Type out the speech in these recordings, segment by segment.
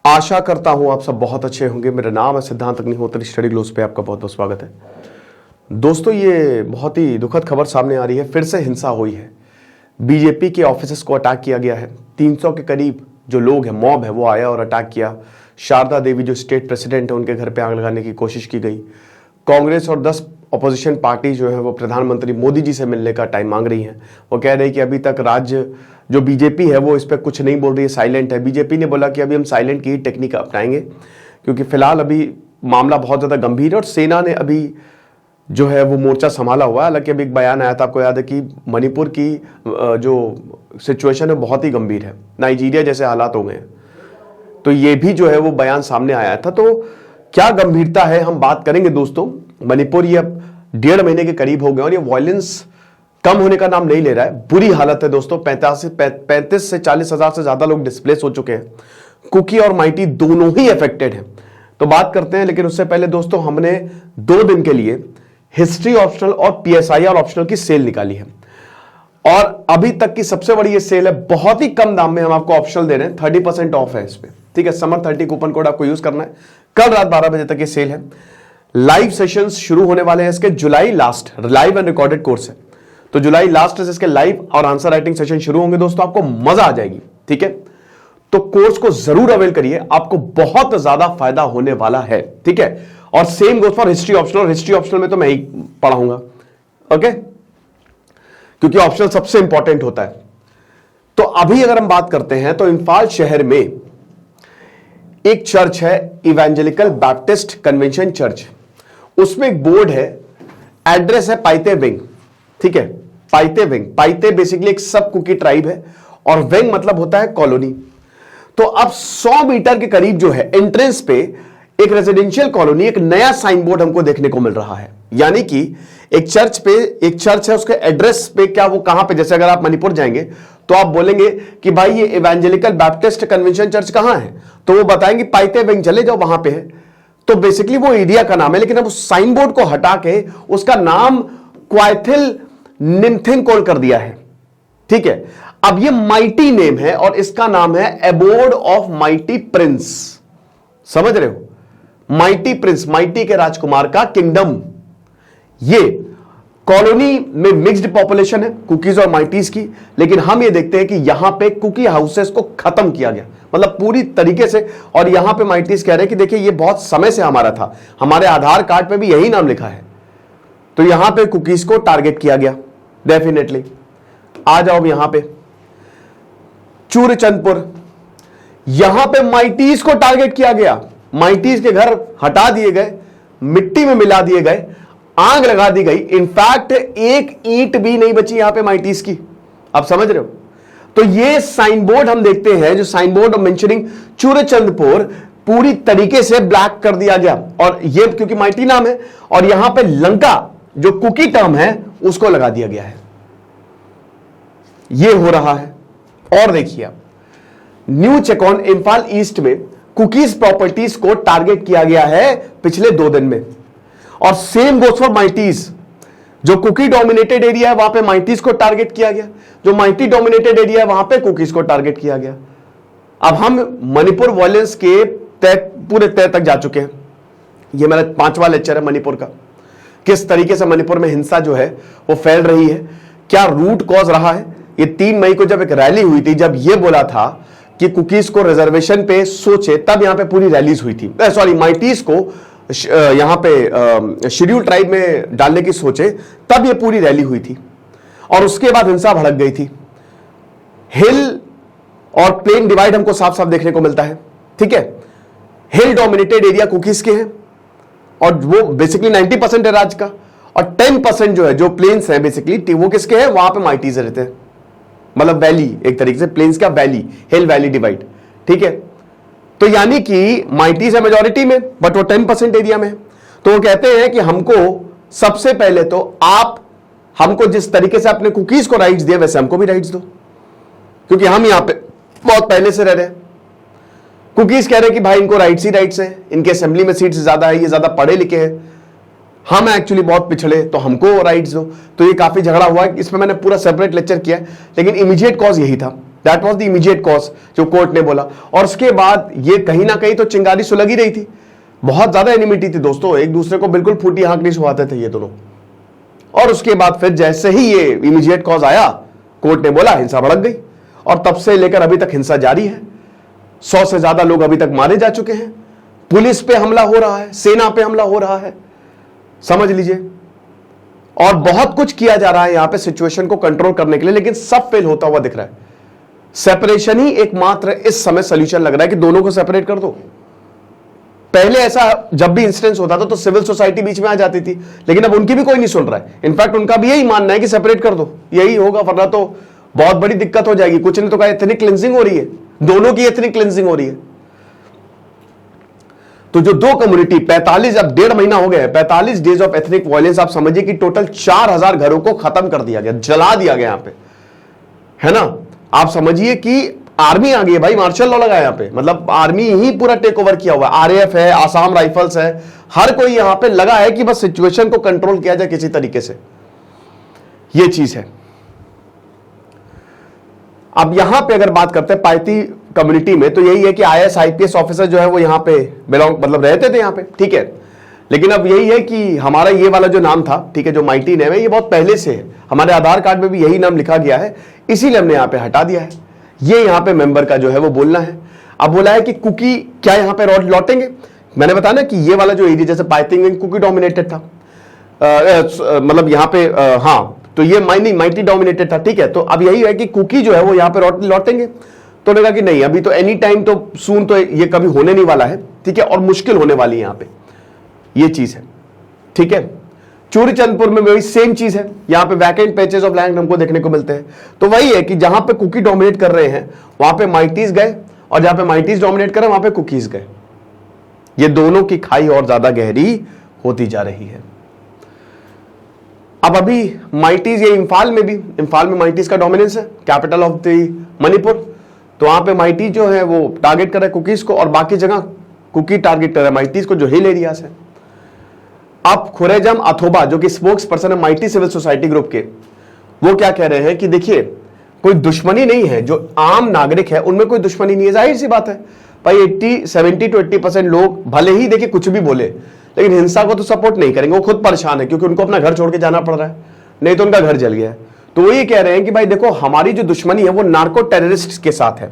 आशा करता हूं आप सब बहुत अच्छे होंगे। मेरा नाम है सिद्धांत अग्निहोत्री। स्टडी ग्लोस पे आपका बहुत बहुत स्वागत है। दोस्तों, ये बहुत ही दुखद खबर सामने आ रही है। फिर से हिंसा हुई है। बीजेपी के ऑफिसेस को अटैक किया गया है। 300 के करीब जो लोग हैं, मॉब है, वो आया और अटैक किया। शारदा देवी जो स्टेट प्रेसिडेंट है, उनके घर पे आग लगाने की कोशिश की गई। कांग्रेस और 10 अपोजिशन पार्टी जो है वो प्रधानमंत्री मोदी जी से मिलने का टाइम मांग रही हैं। वो कह रही है कि अभी तक राज्य जो बीजेपी है वो इस पर कुछ नहीं बोल रही है, साइलेंट है। बीजेपी ने बोला कि अभी हम साइलेंट की ही टेक्निक अपनाएंगे, क्योंकि फिलहाल अभी मामला बहुत ज़्यादा गंभीर है और सेना ने अभी जो है वो मोर्चा संभाला हुआ है। हालांकि अभी एक बयान आया था, आपको याद है कि मणिपुर की जो सिचुएशन है बहुत ही गंभीर है, नाइजीरिया जैसे हालात हो गए हैं। तो ये भी जो है वो बयान सामने आया था। तो क्या गंभीरता है, हम बात करेंगे दोस्तों। मणिपुर ये अब 1.5 महीने के करीब हो गए और ये वायलेंस कम होने का नाम नहीं ले रहा है। बुरी हालत है दोस्तों। 35 से 40 हजार से ज्यादा लोग डिस्प्लेस हो चुके हैं। कुकी और माइटी दोनों ही अफेक्टेड हैं। तो बात करते हैं, लेकिन उससे पहले दोस्तों हमने 2 दिन के लिए हिस्ट्री ऑप्शनल और पीएसआईआर ऑप्शनल की सेल निकाली है और अभी तक की सबसे बड़ी ये सेल है। बहुत ही कम दाम में हम आपको ऑप्शनल दे रहे हैं। 30% ऑफ है इसमें, ठीक है। समर 30 कूपन कोड आपको यूज करना है। कल रात 12 बजे तक ये सेल है। लाइव सेशंस शुरू होने वाले हैं इसके जुलाई last. Live and recorded course है, तो जुलाई लास्ट से इसके लाइव और आंसर राइटिंग सेशन शुरू होंगे दोस्तों। आपको मजा आ जाएगी, ठीक है। तो कोर्स को जरूर अवेल करिए, आपको बहुत ज्यादा फायदा होने वाला है, ठीक है। और same goes for history optional. History optional में तो मैं ही पढ़ाऊंगा, ओके, क्योंकि ऑप्शनल सबसे इंपॉर्टेंट होता है। तो अभी अगर हम बात करते हैं तो इंफाल शहर में एक चर्च है, इवेंजेलिकल बैप्टिस्ट कन्वेंशन चर्च। उसमें एक बोर्ड है, एड्रेस है पाइते विंग, ठीक है। पाइते विंग, पाइते बेसिकली एक सब कुकी ट्राइब है और विंग मतलब होता है कॉलोनी। तो अब 100 मीटर के करीब जो है एंट्रेंस पे एक रेजिडेंशियल कॉलोनी, एक नया साइन बोर्ड हमको देखने को मिल रहा है। यानी कि एक चर्च पे, एक चर्च है, उसके एड्रेस पे क्या वो कहां पे, जैसे अगर आप मणिपुर जाएंगे तो आप बोलेंगे कि भाई ये इवेंजेलिकल बैप्टिस्ट कन्वेंशन चर्च कहां है, तो वो बताएंगे पाइते विंग चले जाओ, वहां पे है। तो बेसिकली वो एरिया का नाम है, लेकिन अब उस साइन बोर्ड को हटा के उसका नाम क्वाइथिल निम्थिंग कर दिया है, ठीक है। अब ये माइटी नेम है और इसका नाम है एबोर्ड ऑफ माइटी प्रिंस। समझ रहे हो, माइटी प्रिंस, माइटी के राजकुमार का किंगडम। ये कॉलोनी में मिक्स्ड पॉपुलेशन है, कुकीज और माइटीज की, लेकिन हम ये देखते हैं कि यहां पे कुकी हाउसेस को खत्म किया गया, मतलब पूरी तरीके से। और यहां पे माइटीज कह रहे हैं कि देखिए ये बहुत समय से हमारा था, हमारे आधार कार्ड पे भी यही नाम लिखा है। तो यहां पे कुकीज को टारगेट किया गया डेफिनेटली। आ जाओ यहां पे चूरचंदपुर, यहां पे माइटीज को टारगेट किया गया। माइटीज के घर हटा दिए गए, मिट्टी में मिला दिए गए, आग लगा दी गई। इनफैक्ट एक ईंट भी नहीं बची यहां पे माइटीज की। आप समझ रहे हो। तो ये साइन बोर्ड हम देखते हैं, जो साइन बोर्ड ऑफ मेंशनिंग चूरचंदपुर पूरी तरीके से ब्लैक कर दिया गया। और ये क्योंकि माइटी नाम है, और यहां पे लंका जो कुकी टर्म है उसको लगा दिया गया है। ये हो रहा है। और देखिए आप न्यू चेकॉन इंफाल ईस्ट में कुकीज प्रॉपर्टीज को टारगेट किया गया है पिछले 2 दिन में। और सेम गोस फॉर माइटीज, जो कुकी डोमिनेटेड एरिया है वहां पे माइटीज को टारगेट किया गया, जो माइटी डोमिनेटेड एरिया है वहां पे कुकीज को टारगेट किया गया। अब हम मणिपुर वायलेंस के पूरे तय तक जा चुके हैं। यह मेरा 5वां लेक्चर है मणिपुर का, किस तरीके से मणिपुर में हिंसा जो है वो फैल रही है, क्या रूट कॉज रहा है। ये 3 मई को जब एक रैली हुई थी, जब ये बोला था कि कुकीज को रिजर्वेशन पे सोचे, तब यहां पे पूरी रैलीज हुई थी। सॉरी, माइटीज को यहां पे शेड्यूल ट्राइब में डालने की सोचे, तब ये पूरी रैली हुई थी। और उसके बाद हिंसा भड़क गई थी। हिल और प्लेन डिवाइड हमको साफ साफ देखने को मिलता है, ठीक है। हिल डोमिनेटेड एरिया कुकीज के हैं और वो बेसिकली 90% है राज्य का, और 10% जो है, जो प्लेन्स हैं बेसिकली, वो किसके हैं, वहां पे माइटीज रहते हैं। मतलब वैली, एक तरीके से प्लेन्स का वैली, हिल वैली डिवाइड, ठीक है। तो यानी कि माइटीज है मेजॉरिटी में, बट वो 10% एरिया में है। तो वो कहते हैं कि हमको सबसे पहले तो आप हमको जिस तरीके से आपने कुकीज को राइट्स दिए, वैसे हमको भी राइट्स दो, क्योंकि हम यहां पे बहुत पहले से रह रहे हैं। कुकीज कह रहे हैं कि भाई इनको राइट्स ही राइट्स हैं, इनके असेंबली में सीट्स ज्यादा है, ये ज्यादा पढ़े लिखे हैं, हम एक्चुअली बहुत पिछड़े, तो हमको राइट्स दो। तो ये काफी झगड़ा हुआ है, इसमें मैंने पूरा सेपरेट लेक्चर किया है, लेकिन इमीडिएट कॉज यही था that was the immediate cause जो कोर्ट ने बोला। और उसके बाद ये कहीं ना कहीं तो चिंगारी सुलग ही रही थी, बहुत ज्यादा एनिमिटी थी दोस्तों, एक दूसरे को बिल्कुल फूटी आंख नहीं सुहाते थे ये दोनों। और उसके बाद फिर जैसे ही ये इमीडिएट कॉज आया, कोर्ट ने बोला, हिंसा भड़क गई और तब से लेकर अभी तक हिंसा जारी है। 100 से ज्यादा लोग अभी तक मारे जा चुके हैं, पुलिस पे हमला हो रहा है, सेना पे हमला हो रहा है, समझ लीजिए। और बहुत कुछ किया जा रहा है यहां पे सिचुएशन को कंट्रोल करने के लिए, लेकिन सब फेल होता हुआ दिख रहा है। सेपरेशन ही एकमात्र इस समय सोल्यूशन लग रहा है कि दोनों को सेपरेट कर दो। पहले ऐसा जब भी इंसिडेंस होता था तो सिविल सोसाइटी बीच में आ जाती थी, लेकिन अब उनकी भी कोई नहीं सुन रहा है। इनफैक्ट उनका भी यही मानना है कि सेपरेट कर दो, यही होगा, वरना तो बहुत बड़ी दिक्कत हो जाएगी। कुछ नहीं तो कहा एथनिक क्लिंजिंग हो रही है, दोनों की एथनिक क्लिंजिंग हो रही है। तो जो दो कम्युनिटी 45 अब 1.5 महीना हो गया है, 45 डेज ऑफ एथनिक वायलेंस, आप समझिए कि टोटल 4000 घरों को खत्म कर दिया गया, जला दिया गया यहां पे, है ना। आप समझिए कि आर्मी आ गई है भाई, मार्शल लॉ लगा यहां पे, मतलब आर्मी ही पूरा टेक ओवर किया हुआ है, आरएएफ है, आसाम राइफल्स है, हर कोई यहां पे लगा है कि बस सिचुएशन को कंट्रोल किया जाए किसी तरीके से, ये चीज है। अब यहां पे अगर बात करते हैं पाइती कम्युनिटी में, तो यही है कि आईएएस आईपीएस ऑफिसर जो है वो यहां पे बिलोंग, मतलब रहते थे यहां पे, ठीक है। लेकिन अब यही है कि हमारा ये वाला जो नाम था, ठीक है, जो माइटी नेम है, ये बहुत पहले से है, हमारे आधार कार्ड में भी यही नाम लिखा गया है, इसीलिए हमने यहां पे हटा दिया है। ये यहां पे मेंबर का जो है वो बोलना है। अब बोला है कि कुकी क्या यहां पे लौटेंगे, मैंने बताया ना कि ये वाला जो एरिया जैसे पाइथिंग कुकी डोमिनेटेड था, मतलब यहां पे हाँ, तो ये माइटी डोमिनेटेड था, ठीक है। तो अब यही है कि कुकी जो है वो यहां पे लौटेंगे, तो उन्होंने कहा कि नहीं, अभी तो एनी टाइम तो सून तो ये कभी होने नहीं वाला है, ठीक है, और मुश्किल होने वाली है यहां पे, ये चीज है, ठीक है। चूरी चंदपुर में वही सेम चीज है, यहां पे वैकेंट पैचेस ऑफ लैंड हमको देखने को मिलते हैं। तो वही है कि जहां पे कुकी डोमिनेट कर रहे हैं वहां पे माइटीज गए, और जहां पे माइटीज डोमिनेट कर रहे हैं वहां पे कुकीज गए। ये दोनों की खाई और ज्यादा गहरी होती जा रही है। अब अभी माइटीज, ये इम्फाल में माइटीज का डोमिनेंस है, कैपिटल ऑफ द मणिपुर, तो वहां पे माइटी जो है वो टारगेट कर रहे हैं कुकीज को, और बाकी जगह कुकी टारगेट कर रहे हैं माइटीज को, जो हिल एरियाज है। अब खुरेजम अथोबा जो कि स्पोक्स पर्सन है माइटी सिविल सोसाइटी ग्रुप के, वो क्या कह रहे हैं कि देखिए कोई दुश्मनी नहीं है, जो आम नागरिक है उनमें कोई दुश्मनी नहीं है, जाहिर सी बात है भाई। 70 to 80% लोग भले ही देखिए कुछ भी बोले, लेकिन हिंसा को तो सपोर्ट नहीं करेंगे, वो खुद परेशान है क्योंकि उनको अपना घर छोड़ के जाना पड़ रहा है, नहीं तो उनका घर जल गया है। तो वो ये कह रहे हैं कि भाई देखो, हमारी जो दुश्मनी है वो नार्को टेररिस्ट के साथ है।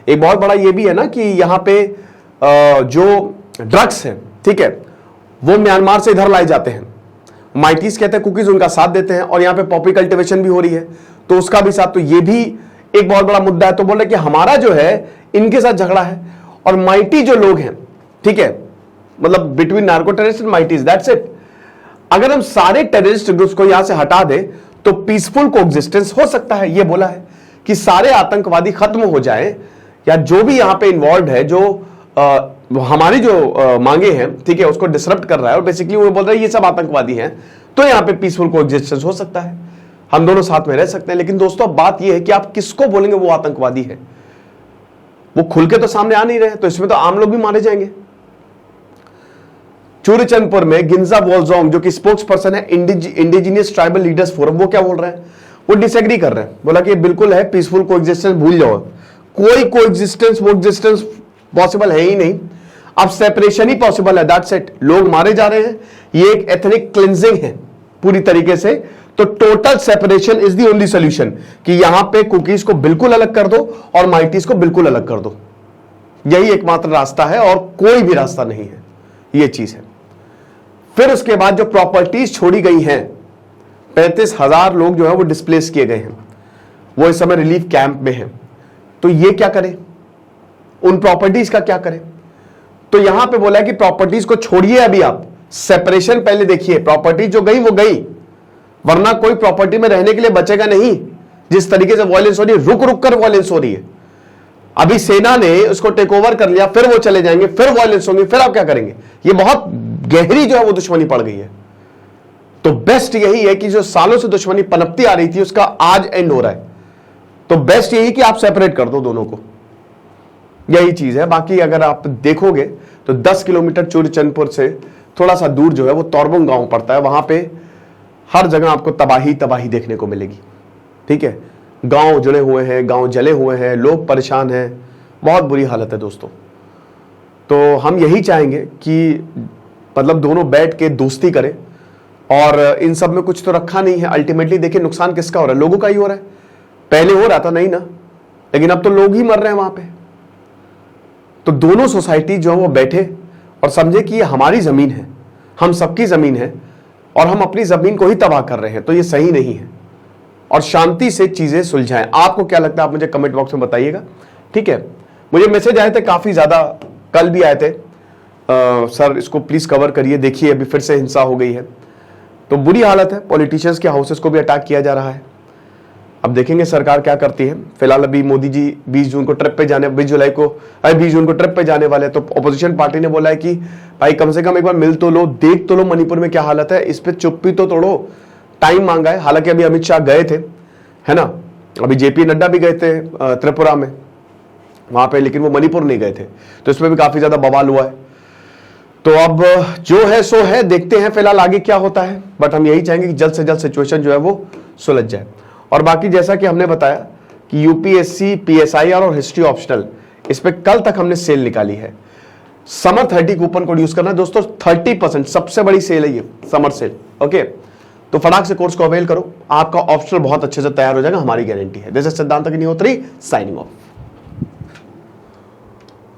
एक बहुत बड़ा ये भी है ना कि यहाँ पे जो ड्रग्स है, ठीक है, वो म्यांमार से इधर लाए जाते हैं। माइटीज कहते हैं कुकीज उनका साथ देते हैं, और यहाँ पे पॉपी कल्टिवेशन भी हो रही है, तो उसका भी साथ, तो ये भी एक बहुत बड़ा मुद्दा है। तो बोल रहे कि हमारा जो है इनके साथ झगड़ा है, और माइटी जो लोग हैं, ठीक है, मतलब बिटवीन नार्को टेररिस्ट एंड माइटीज, दैट्स इट। अगर हम सारे टेररिस्ट ग्रुप्स को यहां से हटा दें तो पीसफुल कोएग्जिस्टेंस हो सकता है। ये बोला है कि सारे आतंकवादी खत्म हो जाए, या जो भी यहां पे इन्वॉल्व है, जो हमारी जो मांगे हैं, ठीक है, उसको डिसरप्ट कर रहा है, और बेसिकली वो बोल रहा है ये सब आतंकवादी हैं, तो यहां पे पीसफुल कोएग्जिस्टेंस हो सकता है, हम दोनों साथ में रह सकते हैं। लेकिन दोस्तों अब बात यह है कि आप किसको बोलेंगे वो आतंकवादी है, वो खुल के तो सामने आ नहीं रहे, तो इसमें तो आम लोग भी मारे जाएंगे। चूरीचंदपुर में गिंजा वोलजोंग जो कि स्पोक्स पर्सन है इंडिजिनियस ट्राइबल लीडर्स फोरम, वो क्या बोल रहे हैं, वो डिसएग्री कर रहे हैं, बोला कि बिल्कुल है पीसफुल कोएग्जिस्टेंस, भूल जाओ, कोई कोएग्जिस्टेंस पॉसिबल है ही नहीं, अब सेपरेशन ही पॉसिबल है, दैट्स इट। लोग मारे जा रहे हैं, ये एक एथनिक क्लिंजिंग है पूरी तरीके से, तो total separation is the only solution, कि यहां पे कुकीज को बिल्कुल अलग कर दो और माइटीज को बिल्कुल अलग कर दो, यही एकमात्र रास्ता है और कोई भी रास्ता नहीं है, ये चीज है। फिर उसके बाद जो प्रॉपर्टीज छोड़ी गई हैं, 35,000 लोग जो है वो डिस्प्लेस किए गए हैं, वो इस समय रिलीफ कैंप में हैं, तो ये क्या करें, उन प्रॉपर्टीज का क्या करें। तो यहां पे बोला है कि प्रॉपर्टीज को छोड़िए, अभी आप सेपरेशन पहले देखिए, प्रॉपर्टी जो गई वो गई, वरना कोई प्रॉपर्टी में रहने के लिए बचेगा नहीं। जिस तरीके से वायलेंस हो रही है, रुक रुक कर वायलेंस हो रही है, अभी सेना ने उसको टेक ओवर कर लिया, फिर वो चले जाएंगे, फिर वायलेंस होंगे, फिर आप क्या करेंगे, ये बहुत गहरी जो है वो दुश्मनी पड़ गई है। तो बेस्ट यही है कि जो सालों से दुश्मनी पनपती आ रही थी उसका आज एंड हो रहा है, तो बेस्ट यही कि आप सेपरेट कर दो दोनों को, यही चीज है। बाकी अगर आप देखोगे तो 10 किलोमीटर चूरीचंदपुर से थोड़ा सा दूर जो है वो तोरबुंग गांव पड़ता है, वहां पे हर जगह आपको तबाही तबाही देखने को मिलेगी, ठीक है। गांव जुड़े हुए हैं, गांव जले हुए हैं, लोग परेशान हैं, बहुत बुरी हालत है दोस्तों। तो हम यही चाहेंगे कि मतलब दोनों बैठ के दोस्ती करें, और इन सब में कुछ तो रखा नहीं है। अल्टीमेटली देखिए नुकसान किसका हो रहा है, लोगों का ही हो रहा है। पहले हो रहा था नहीं ना, लेकिन अब तो लोग ही मर रहे हैं वहां पे। तो दोनों सोसाइटी जो है वो बैठे और समझे कि ये हमारी जमीन है, हम सबकी जमीन है, और हम अपनी जमीन को ही तबाह कर रहे हैं, तो ये सही नहीं है, और शांति से चीजें सुलझाएं। आपको क्या लगता है, आप मुझे कमेंट बॉक्स में बताइएगा, ठीक है। मुझे मैसेज आए थे काफी ज्यादा, कल भी आए थे, सर इसको प्लीज कवर करिए, देखिए अभी फिर से हिंसा हो गई है। तो बुरी हालत है, पॉलिटिशियंस के हाउसेस को भी अटैक किया जा रहा है। अब देखेंगे सरकार क्या करती है। फिलहाल अभी मोदी जी 20 जून को ट्रिप पे जाने, 20 जून को ट्रिप पे जाने वाले, तो ऑपोजिशन पार्टी ने बोला है कि भाई कम से कम एक बार मिल तो लो, देख तो लो मणिपुर में क्या हालत है, इस पे चुप्पी तो तोड़ो। टाइम मांगा है, हालांकि अभी अमित शाह गए थे, है ना, अभी जेपी नड्डा भी गए थे त्रिपुरा में वहां पे, लेकिन वो मणिपुर नहीं गए थे, तो इसमें भी काफी ज्यादा बवाल हुआ है। तो अब जो है सो है, देखते हैं फिलहाल आगे क्या होता है, बट हम यही चाहेंगे कि जल्द से जल्द सिचुएशन जो है वो सुलझ जाए। और बाकी जैसा कि हमने बताया कि यूपीएससी, पीएसआईआर और हिस्ट्री ऑप्शनल, इस पे कल तक हमने सेल निकाली है। समर 30 कूपन कोड यूज करना है दोस्तों, 30% सबसे बड़ी सेल है ये समर सेल, ओके। तो फटाक से कोर्स को अवेल करो, आपका ऑप्शनल बहुत अच्छे से तैयार हो जाएगा, हमारी गारंटी है। दिस इज सिद्धांत अग्निहोत्री साइनिंग ऑफ।